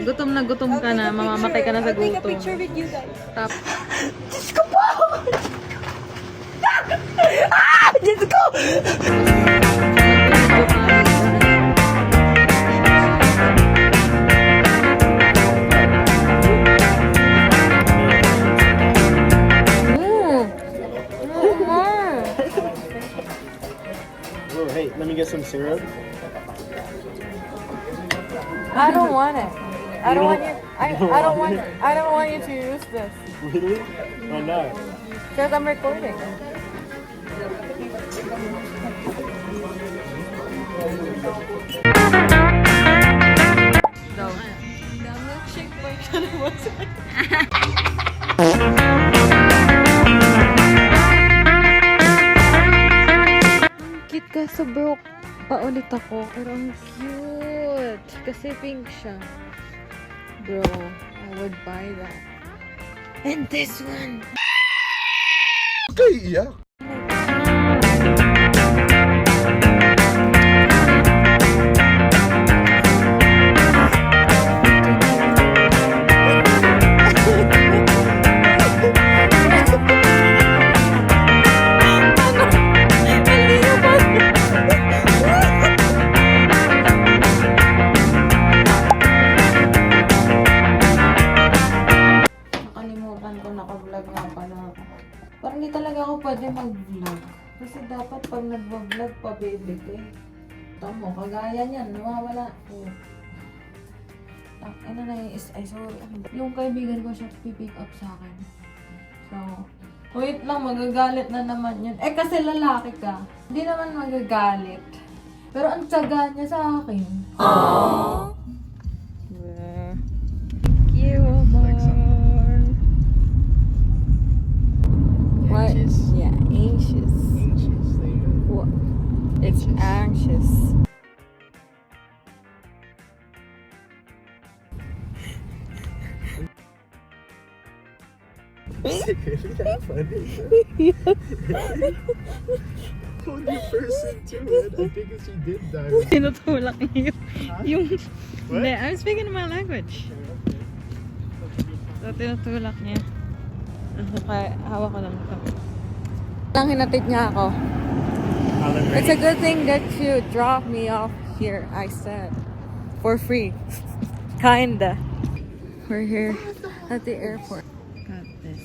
gutom na gutom ka na, mamamatay ka na sa I'll take a gutom. picture with you guys. Tap. Diyos ko po! Ah! Diyos ko! Oh, hey, let me get some syrup. I don't want it. I don't You want don't- you. you don't want it? I don't want you to use this Really? Why not? because I'm recording. Go. Milkshake boy ka naman. Ang cute ka sa broke pa ulit ako. Pero ang cute. Kasi pink siya. Bro, I would buy that. And this one. Okay, yeah. Nakalimutan ko, naka-vlog nga pala ako. Parang hindi talaga ako pwede mag-vlog. Kasi dapat pag nag-vlog pa, baby ko eh. Tamo, kagaya niyan, nawawala. Oh. Ano na yung ay sorry. Yung kaibigan ko siya pipick up sa akin. So, wait lang, magagalit na naman yun. Eh kasi lalaki ka. Hindi naman magagalit. Pero ang tsaga niya sa akin. Aww. Thank you, amor. What? Anxious. Yeah, anxious. Anxious. There you go. What? It's anxious. Really that funny? Only person to it. I think she did die. Tinutulak niya yung... What? Hindi, I'm speaking my language. So, tinutulak niya. Kaya, hawak ko lang ito. Lang hinatid niya ako. It's a good thing that you dropped me off here, I said. For free. Kinda. We're here at the airport. Got this.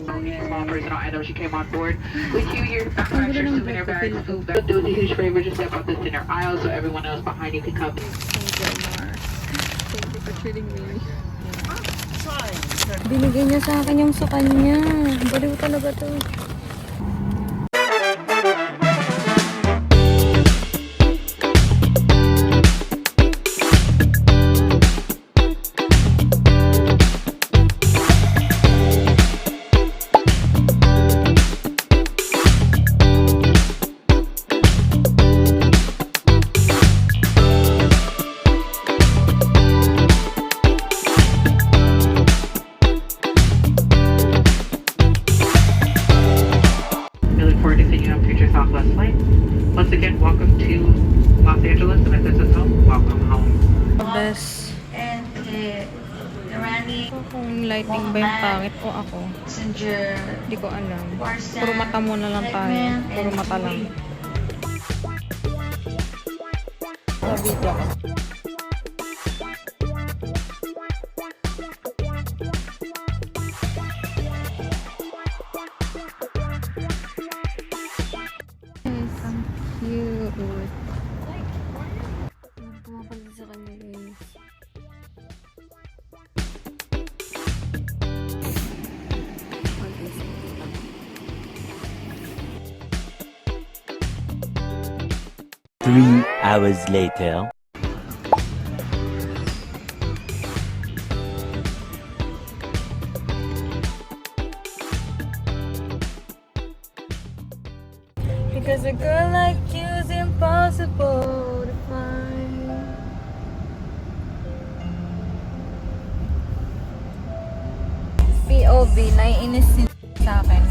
Small personal item. She came on board with you. Your extra souvenir bag. Food bag. Do us a huge favor. Just step up the center aisle so everyone else behind you can come. Thank you, Mar. Thank you for treating me. Binigay niya sa akin yung sukan niya. Baliw talaga to. We look forward to seeing you on future Southwest flights. Once again, welcome to Los Angeles. And if this is home, welcome home. Best. And Randy, Kung lighting ba yung pangit o ako? Messenger, Hindi ko alam. Warsan, Puro mata muna lang tayo. Puro mata lang. Sa video. Yes, ang cute. Pumapalit sa kanya guys. Three hours later. Because a girl like you is impossible to find. POV, naiinis sa akin.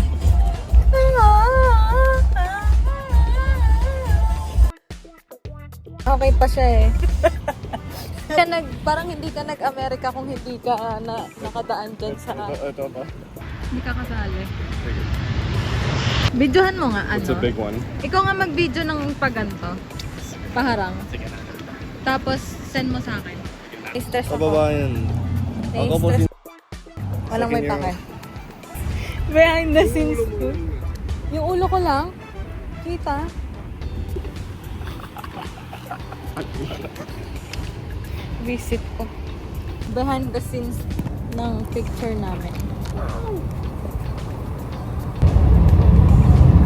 Okay pa siya eh. Parang hindi ka nag-Amerika kung hindi ka nakadaan dyan sa... Ito pa. Hindi ka kasali. Videohan mo nga, It's a big one. Ikaw nga mag-video ng paganto. Paharang. Sige na. Tapos, send mo sa akin. Stress ako. Kababayan. Ako po si... Walang may Second pake. Behind the scenes ko. Yung ulo ko lang. Kita. Visit ko. Behind the scenes ng picture namin.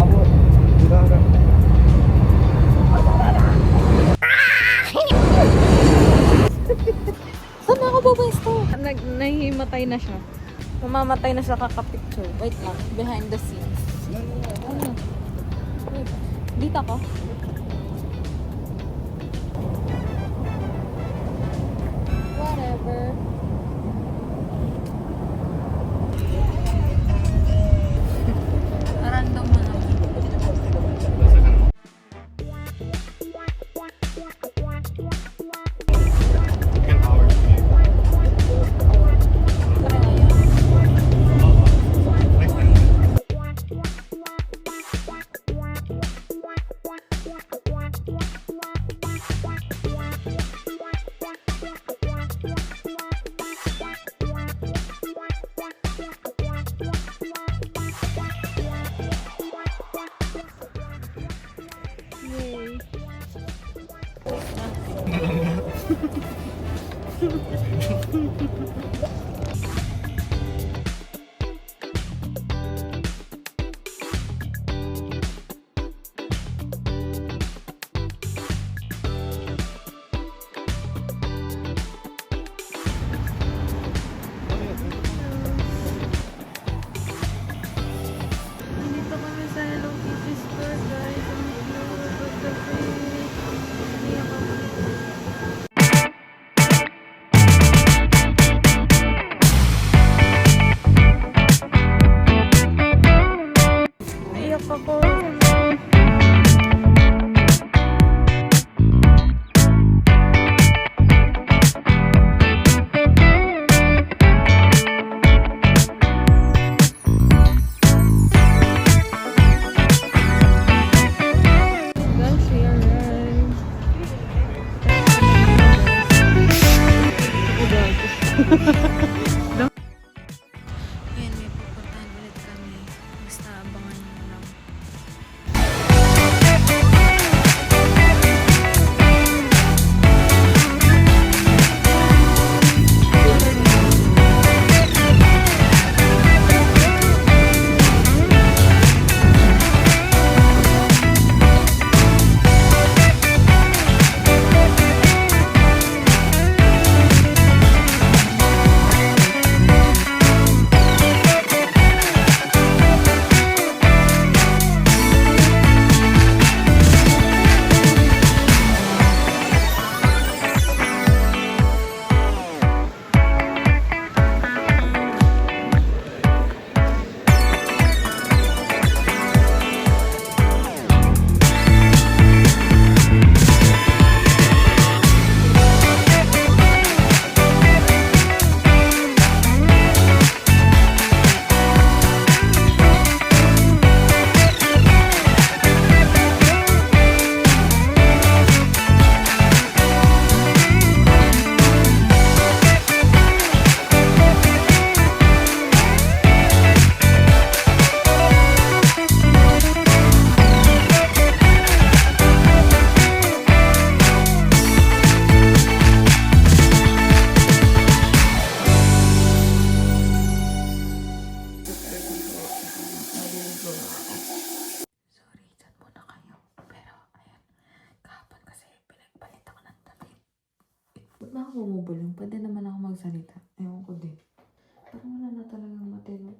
Ako. Dito ka. Saan ako babasto? Nahihimatay na siya. Mamamatay na siya kakapicture. Wait lang. Behind the scenes. Ano? Wait. Dito ako. Whatever. Random mo naman. Yay. Nandito kami sa Hello Kitty store, guys. Ang cute of the face. Iyak ako. Iyak ako. Guys, we arrived. Ayan, may pupuntahan ulit kami. Basta abangan nyo lang. Sorry, chat muna kayo. Pero, ayan. Kahapon kasi pinagpalit ako ng damit. Ba't ba ako bumubulong? Pwede naman ako magsalita. Ewan ko din. Parang wala na talagang matino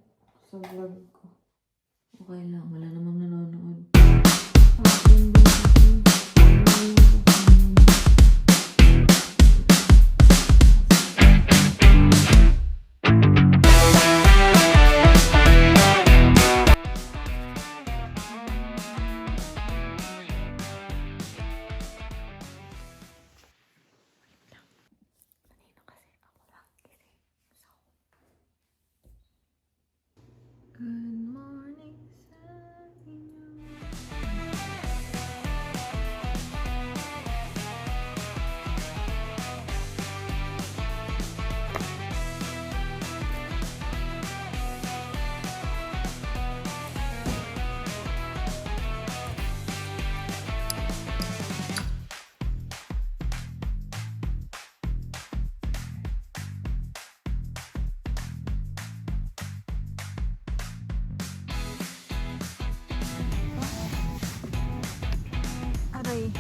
sa vlog ko. Okay lang, wala namang nanonood. Okay.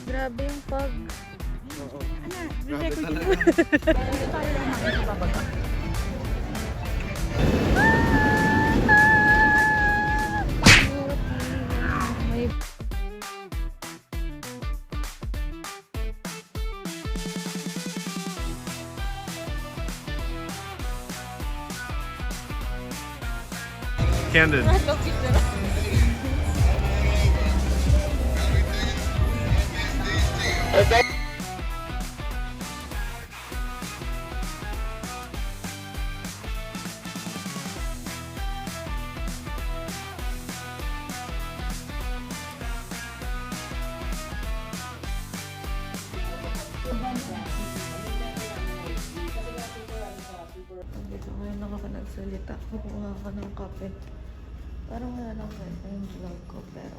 Grabe yung pag... Grabe talaga. May... Candid. Dito ngayon ako nagsalita. Kukuha ako ng kape. Parang wala lang kwenta yung vlog ko, pero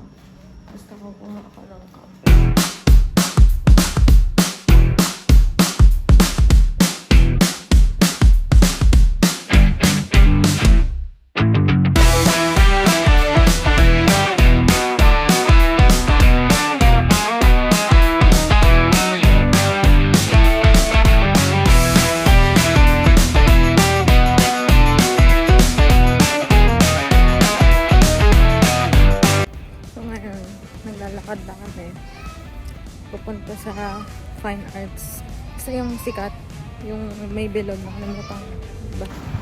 basta kukuha ako ng kape. So ngayon, naglalakad na kami. Pupunta sa Fine Arts. Kasi yung sikat, yung may bilog, nakalimutan ko. Diba?